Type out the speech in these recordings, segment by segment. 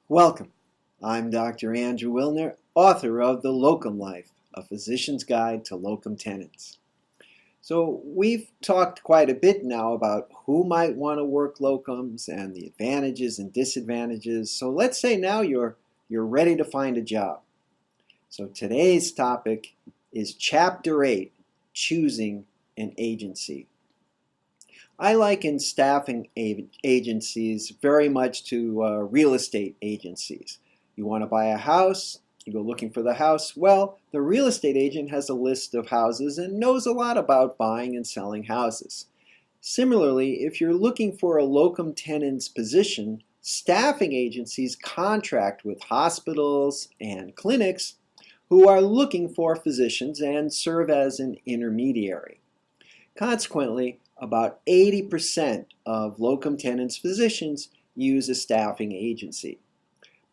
Welcome. I'm Dr. Andrew Wilner, author of The Locum Life, A Physician's Guide to Locum Tenens. So we've talked quite a bit now about who might want to work locums and the advantages and disadvantages. So let's say now you're ready to find a job. So today's topic is Chapter 8, Choosing an Agency. I liken staffing agencies very much to real estate agencies. You want to buy a house, you go looking for the house. Well, the real estate agent has a list of houses and knows a lot about buying and selling houses. Similarly, if you're looking for a locum tenens position, staffing agencies contract with hospitals and clinics who are looking for physicians and serve as an intermediary. Consequently, about 80% of locum tenens physicians use a staffing agency.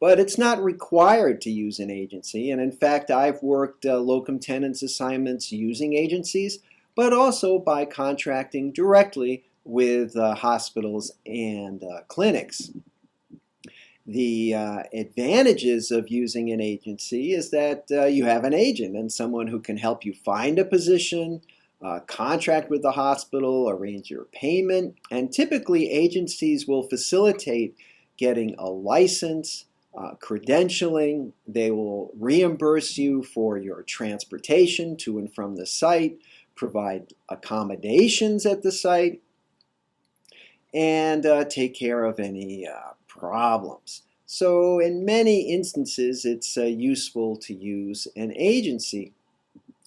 But it's not required to use an agency, and in fact I've worked locum tenens assignments using agencies, but also by contracting directly with hospitals and clinics. The advantages of using an agency is that you have an agent and someone who can help you find a position, contract with the hospital, arrange your payment, and typically agencies will facilitate getting a license, credentialing. They will reimburse you for your transportation to and from the site, provide accommodations at the site, and take care of any problems. So in many instances, it's useful to use an agency.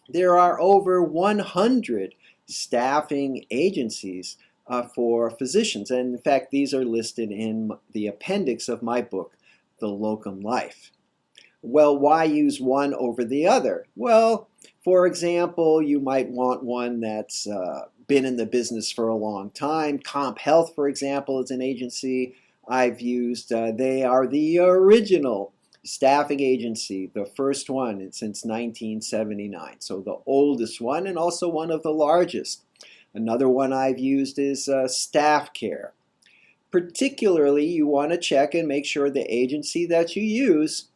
There are over 100 staffing agencies for physicians, and in fact these are listed in the appendix of my book, The Locum Life. Well, why use one over the other? Well, for example, you might want one that's been in the business for a long time. Comp Health, for example, is an agency I've used. They are the original staffing agency, the first one since 1979, so the oldest one and also one of the largest. Another one I've used is Staff Care. Particularly, you want to check and make sure the agency that you use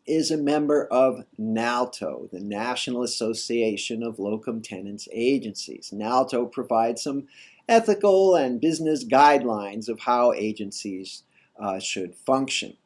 is a member of NALTO, the National Association of Locum Tenens Agencies. NALTO provides some ethical and business guidelines of how agencies should function.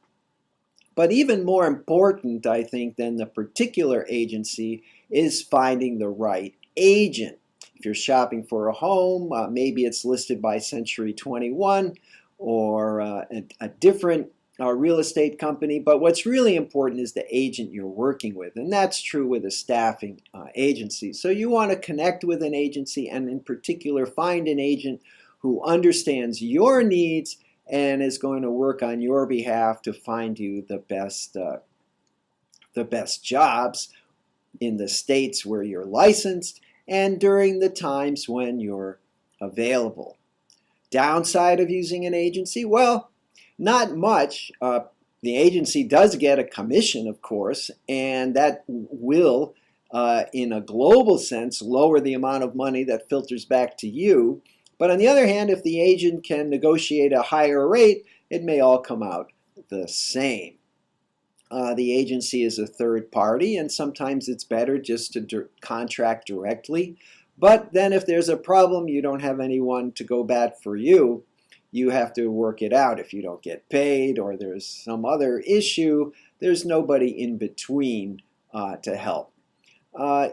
But even more important, I think, than the particular agency is finding the right agent. If you're shopping for a home, maybe it's listed by Century 21 or a different real estate company. But what's really important is the agent you're working with. And that's true with a staffing agency. So you want to connect with an agency and in particular find an agent who understands your needs and is going to work on your behalf to find you the best jobs in the states where you're licensed and during the times when you're available. Downside of using an agency? Well, not much. The agency does get a commission, of course, and that will, in a global sense, lower the amount of money that filters back to you. But on the other hand, if the agent can negotiate a higher rate, it may all come out the same. The agency is a third party, and sometimes it's better just to contract directly. But then if there's a problem, you don't have anyone to go bat for you. You have to work it out. If you don't get paid or there's some other issue, there's nobody in between to help.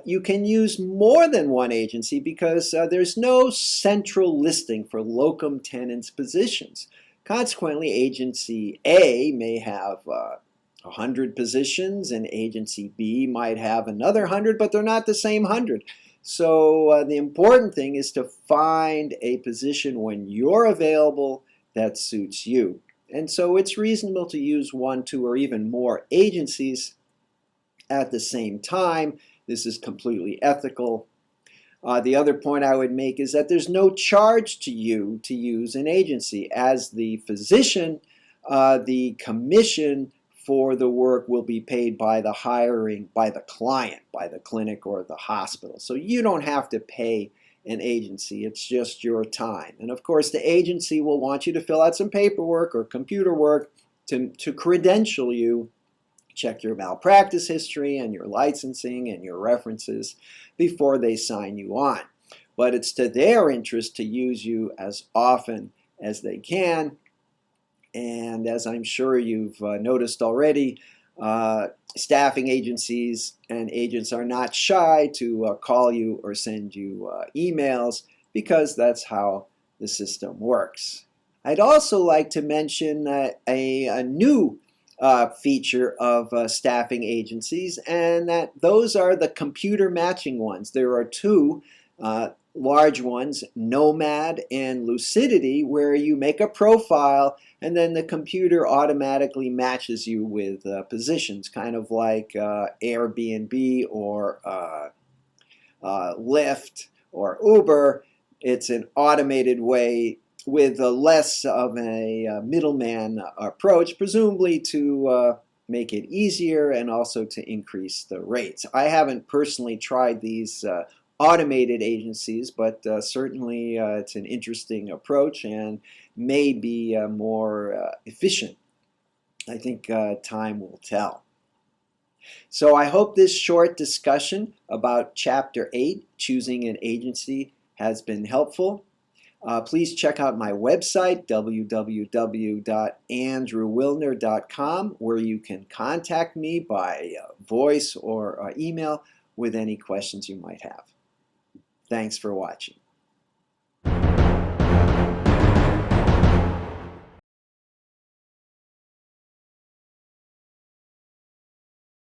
You can use more than one agency because there's no central listing for locum tenens positions. Consequently, agency A may have 100 positions and agency B might have another 100, but they're not the same 100. So the important thing is to find a position when you're available that suits you. And so it's reasonable to use one, two, or even more agencies at the same time. This is completely ethical. The other point I would make is that there's no charge to you to use an agency. As the physician, the commission for the work will be paid by the client, by the clinic or the hospital. So you don't have to pay an agency, it's just your time. And of course the agency will want you to fill out some paperwork or computer work to credential you, check your malpractice history and your licensing and your references before they sign you on. But it's to their interest to use you as often as they can. And as I'm sure you've noticed already, staffing agencies and agents are not shy to call you or send you emails, because that's how the system works. I'd also like to mention a new feature of staffing agencies, and that those are the computer matching ones. There are two large ones, Nomad and Lucidity, where you make a profile and then the computer automatically matches you with positions, kind of like Airbnb or Lyft or Uber. It's an automated way with less of a middleman approach, presumably to make it easier and also to increase the rates. I haven't personally tried these automated agencies, but certainly it's an interesting approach and may be more efficient. I think time will tell. So I hope this short discussion about Chapter 8, Choosing an Agency, has been helpful. Please check out my website, www.andrewwilner.com, where you can contact me by voice or email with any questions you might have. Thanks for watching.